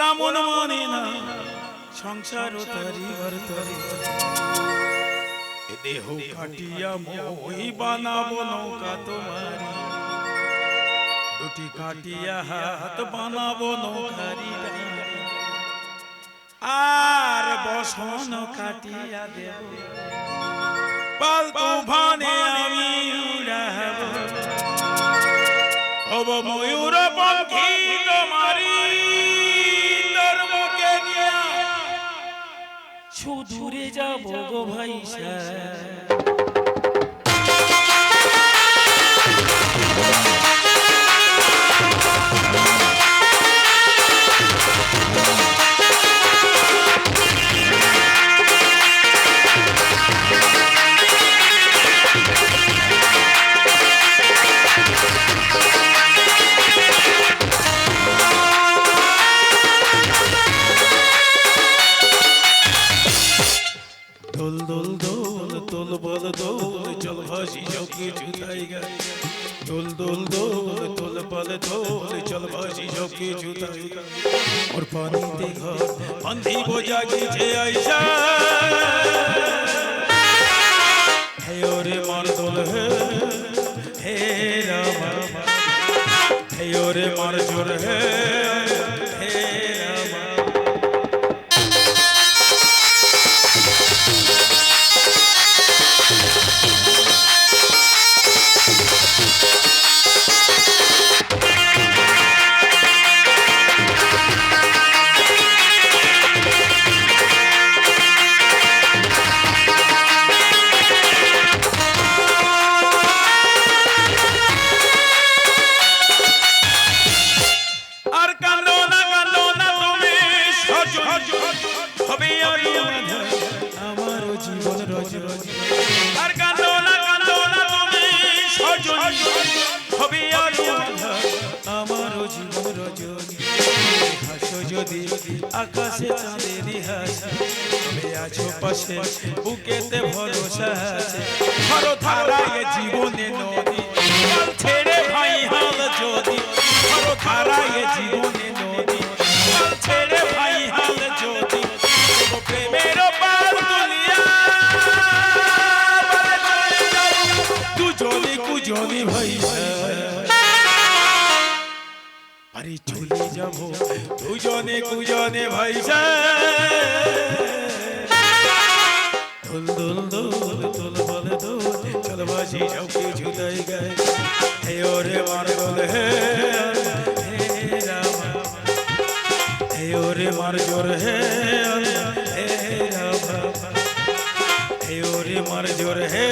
ওরা মন মনে না সংসার তরি তরি দেহ কাটিয়া মই বানাবো নৌকা তোমারি দুটি কাটিয়া হাত বানাবো নৌকারি আর বসন কাটিয়া দেব পাল তুফানে আমি উড়াব হব ময়ূর পঙ্খী তোমারি ধর্মকে নিয়া সুদূরে যাব গো ভাই और पानी ते घर अंधी बोझा कीजे आईशा हे ओरे मर्दल हे राम हे ओरे मर्जर हे आकाशे चाँदेरी हासि आछो पाशे बुकेते भरोसा आछे धरो धारा ये जीवने नदी हाल छेड़े भाई हाल जोदी धरो धारा ये जीवने नदी हाल छेड़े भाई हाल जोदी प्रेमेरो पाल दुनिया दुजोनी कुजोनी भाई अरे चले जाबो दुजने कुजने भाई दुल दुल दुल दुल बल दुल चल बाजी चौकी झुलाई गए हे ओरे मार्गल हे राम हे ओरे मार्जर हे राम हे ओरे मार्जर हे